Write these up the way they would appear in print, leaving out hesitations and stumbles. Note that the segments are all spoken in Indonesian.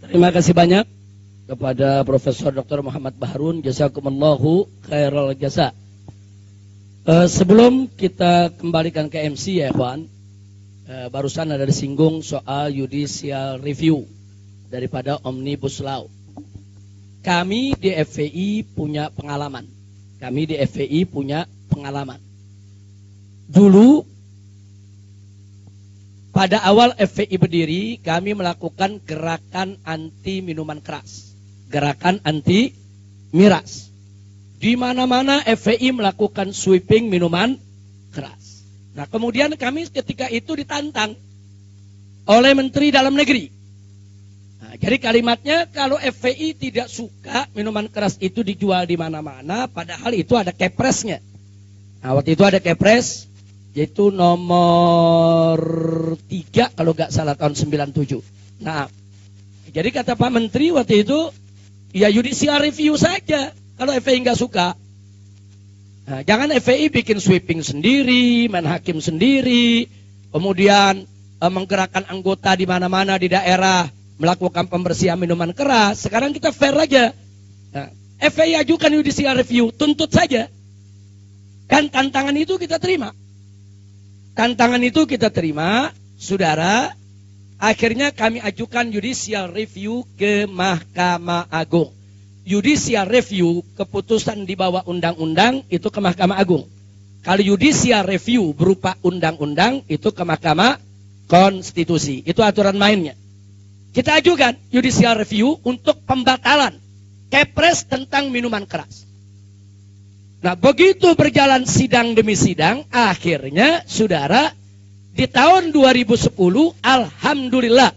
Terima kasih banyak kepada Profesor Dr. Muhammad Baharun, jazakumullahu khairal jasa. Sebelum kita kembalikan ke MC ya ikhwan, barusan ada disinggung soal judicial review daripada Omnibus Law. Kami di FPI punya pengalaman. Dulu pada awal FPI berdiri, kami melakukan gerakan anti minuman keras. Gerakan anti miras. Di mana-mana FPI melakukan sweeping minuman keras. Nah, kemudian kami ketika itu ditantang oleh Menteri Dalam Negeri. Nah, jadi kalimatnya kalau FPI tidak suka minuman keras itu dijual di mana-mana, padahal itu ada kepresnya. Nah, waktu itu ada kepres, yaitu nomor 3 kalau nggak salah tahun 97. Nah, jadi kata Pak Menteri waktu itu, ya judicial review saja kalau FPI nggak suka. Nah, jangan FPI bikin sweeping sendiri, main hakim sendiri, kemudian menggerakkan anggota di mana-mana di daerah melakukan pembersihan minuman keras. Sekarang kita fair aja. Nah, FPI ajukan judicial review, tuntut saja. Kan tantangan itu kita terima. Saudara. Akhirnya kami ajukan judicial review ke Mahkamah Agung. Judicial review, keputusan di bawah undang-undang itu ke Mahkamah Agung. Kalau judicial review berupa undang-undang itu ke Mahkamah Konstitusi. Itu aturan mainnya. Kita ajukan judicial review untuk pembatalan kepres tentang minuman keras. Nah, begitu berjalan sidang demi sidang, akhirnya saudara, di tahun 2010, alhamdulillah,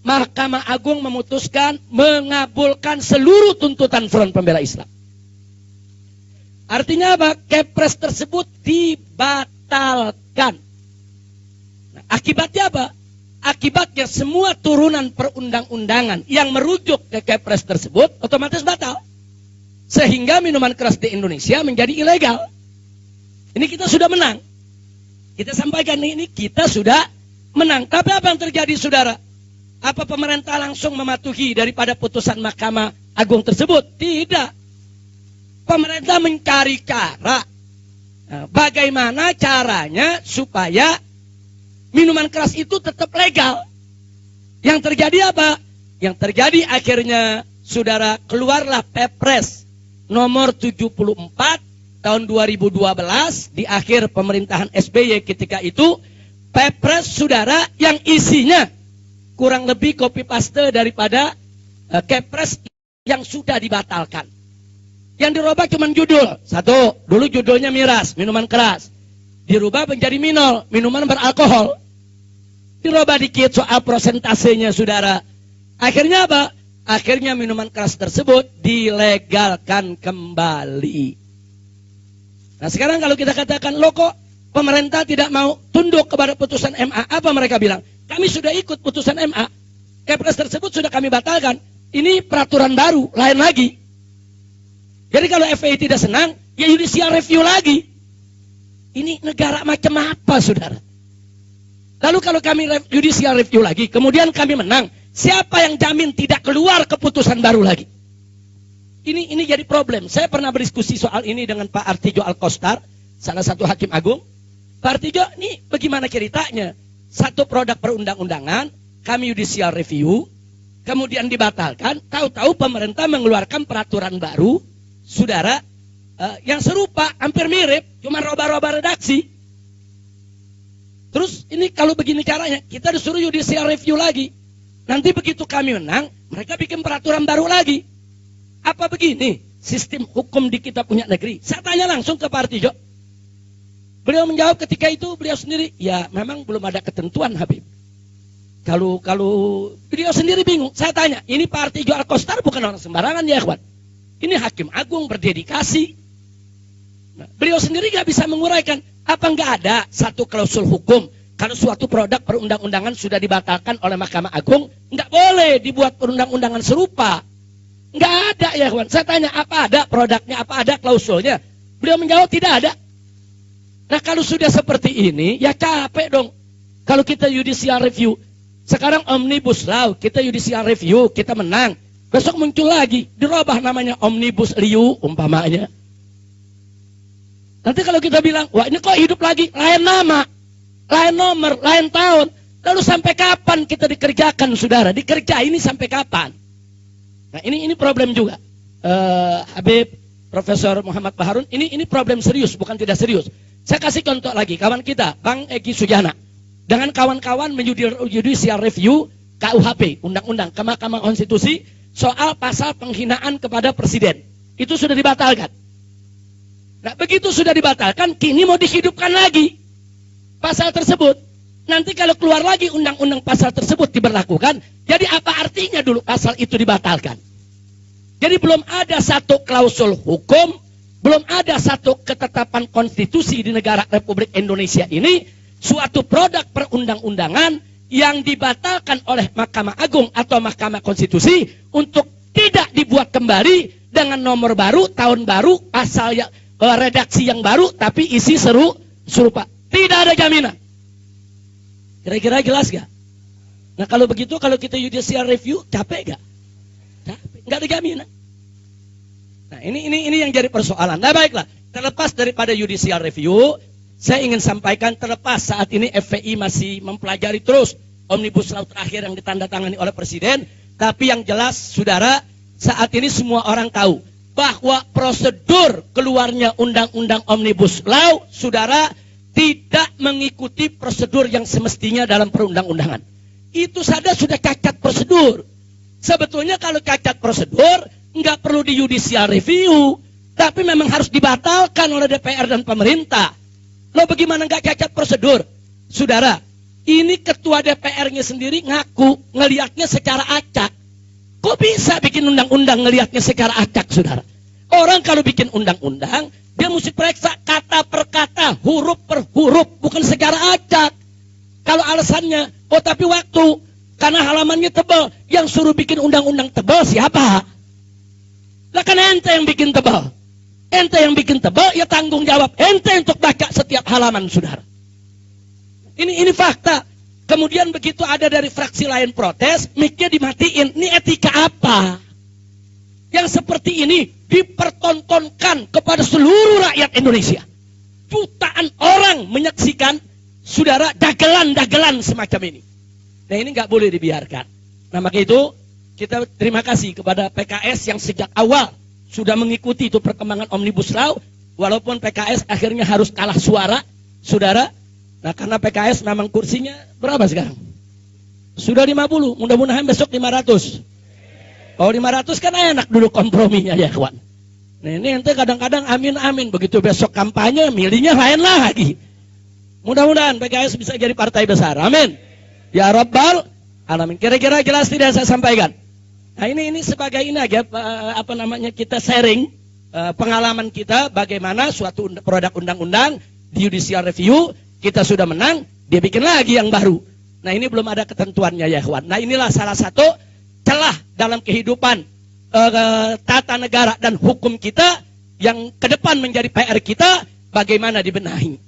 Mahkamah Agung memutuskan mengabulkan seluruh tuntutan Front Pembela Islam. Artinya apa? Kepres tersebut dibatalkan. Nah, akibatnya apa? Akibatnya semua turunan perundang-undangan yang merujuk ke Kepres tersebut otomatis batal. Sehingga minuman keras di Indonesia menjadi ilegal. Ini kita sudah menang. Kita sampaikan ini kita sudah menang. Tapi apa yang terjadi saudara? Apa pemerintah langsung mematuhi daripada putusan Mahkamah Agung tersebut? Tidak. Pemerintah mencari cara. Nah, bagaimana caranya supaya minuman keras itu tetap legal? Yang terjadi apa? Yang terjadi akhirnya saudara keluarlah Perpres nomor 74 tahun 2012 di akhir pemerintahan SBY ketika itu, Perpres saudara yang isinya kurang lebih copy paste daripada Kepres yang sudah dibatalkan. Yang dirubah cuma judul. Satu, dulu judulnya miras, minuman keras. Dirubah menjadi minol, minuman beralkohol. Dirubah dikit soal prosentasenya saudara. Akhirnya apa? Akhirnya minuman keras tersebut dilegalkan kembali. Nah sekarang kalau kita katakan, loh kok pemerintah tidak mau tunduk kepada putusan MA? Apa mereka bilang? Kami sudah ikut putusan MA. Kepres tersebut sudah kami batalkan. Ini peraturan baru, lain lagi. Jadi kalau FPI tidak senang, ya judicial review lagi. Ini negara macam apa saudara? Lalu kalau kami judicial review lagi, kemudian kami menang, siapa yang jamin tidak keluar keputusan baru lagi? Ini jadi problem. Saya pernah berdiskusi soal ini dengan Pak Artijo Alkostar, salah satu hakim agung. Pak Artijo, ini bagaimana ceritanya? Satu produk perundang-undangan, kami judicial review, kemudian dibatalkan, tahu-tahu pemerintah mengeluarkan peraturan baru, saudara, yang serupa, hampir mirip, cuma roba-roba redaksi. Terus ini kalau begini caranya, kita disuruh judicial review lagi. Nanti begitu kami menang, mereka bikin peraturan baru lagi. Apa begini sistem hukum di kita punya negeri? Saya tanya langsung ke Pak Artijo. Beliau menjawab ketika itu, beliau sendiri, ya memang belum ada ketentuan Habib. Kalau beliau sendiri bingung. Saya tanya, ini Pak Artijo Alkostar bukan orang sembarangan ya ikhwan. Ini hakim agung berdedikasi. Nah, beliau sendiri gak bisa menguraikan. Apa nggak ada satu klausul hukum kalau suatu produk perundang-undangan sudah dibatalkan oleh Mahkamah Agung, nggak boleh dibuat perundang-undangan serupa? Nggak ada ya kawan. Saya tanya, apa ada produknya, apa ada klausulnya? Beliau menjawab tidak ada. Nah kalau sudah seperti ini, ya capek dong. Kalau kita judicial review, Sekarang Omnibus Law, kita judicial review, kita menang. Besok muncul lagi, dirubah namanya Omnibus Liu umpamanya. Nanti kalau kita bilang, wah ini kok hidup lagi, lain nama, lain nomor, lain tahun. Lalu sampai kapan kita dikerjakan, saudara? Dikerja ini sampai kapan? Nah ini problem juga. Habib, Profesor Muhammad Baharun, ini problem serius, bukan tidak serius. Saya kasih contoh lagi, kawan kita, Bang Egy Sujana. Dengan kawan-kawan judicial review KUHP, Undang-Undang ke Mahkamah Konstitusi, soal pasal penghinaan kepada Presiden. Itu sudah dibatalkan. Nah begitu sudah dibatalkan, kini mau dihidupkan lagi pasal tersebut. Nanti kalau keluar lagi undang-undang pasal tersebut diberlakukan, jadi apa artinya dulu pasal itu dibatalkan? Jadi belum ada satu klausul hukum, belum ada satu ketetapan konstitusi di negara Republik Indonesia ini, suatu produk perundang-undangan yang dibatalkan oleh Mahkamah Agung atau Mahkamah Konstitusi untuk tidak dibuat kembali dengan nomor baru, tahun baru, pasal yang redaksi yang baru, tapi isi serupa. Tidak ada jaminan. Kira-kira jelas gak? Nah kalau begitu, kalau kita judicial review, capek gak? Capek, gak ada jaminan. Nah ini yang jadi persoalan. Nah baiklah, terlepas daripada judicial review, saya ingin sampaikan terlepas saat ini FPI masih mempelajari terus Omnibus Law terakhir yang ditandatangani oleh Presiden. Tapi yang jelas, saudara, saat ini semua orang tahu bahwa prosedur keluarnya Undang-Undang Omnibus Law, saudara, tidak mengikuti prosedur yang semestinya dalam perundang-undangan. Itu saja sudah cacat prosedur. Sebetulnya kalau cacat prosedur, nggak perlu di judicial review, tapi memang harus dibatalkan oleh DPR dan pemerintah. Lo bagaimana nggak cacat prosedur? Saudara, ini ketua DPR-nya sendiri ngaku ngelihatnya secara acak. Kok bisa bikin undang-undang ngelihatnya secara acak, saudara? Orang kalau bikin undang-undang, dia mesti periksa kata per kata, huruf per huruf, bukan secara acak. Kalau alasannya, oh tapi waktu, karena halamannya tebal, yang suruh bikin undang-undang tebal siapa? Lah kan ente yang bikin tebal. Ente yang bikin tebal, ya tanggung jawab ente untuk baca setiap halaman, saudara. Ini fakta. Kemudian begitu ada dari fraksi lain protes, mic-nya dimatiin. Ini etika apa? Yang seperti ini dipertontonkan kepada seluruh rakyat Indonesia. Jutaan orang menyaksikan, saudara, dagelan-dagelan semacam ini. Nah ini nggak boleh dibiarkan. Nah maka itu kita terima kasih kepada PKS yang sejak awal sudah mengikuti itu perkembangan Omnibus Law, walaupun PKS akhirnya harus kalah suara, saudara. Nah karena PKS memang kursinya berapa sekarang? Sudah 50, mudah-mudahan besok 500. Oh 500 kan enak dulu komprominya ya kawan. Nah ini nanti kadang-kadang amin-amin, begitu besok kampanye milihnya lain lagi. Mudah-mudahan PKS bisa jadi partai besar, amin. Ya Rabbal Alamin. Kira-kira jelas tidak saya sampaikan? Nah ini sebagai ini aja kita sharing pengalaman kita bagaimana suatu produk undang-undang di judicial review kita sudah menang, dia bikin lagi yang baru. Nah ini belum ada ketentuannya ya kawan. Nah inilah salah satu celah dalam kehidupan tata negara dan hukum kita yang ke depan menjadi PR kita, bagaimana dibenahi.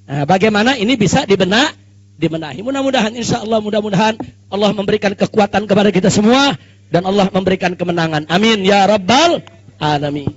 Nah, bagaimana ini bisa dibenahi. Mudah-mudahan insya Allah mudah-mudahan Allah memberikan kekuatan kepada kita semua dan Allah memberikan kemenangan. Amin ya Rabbal Alamin.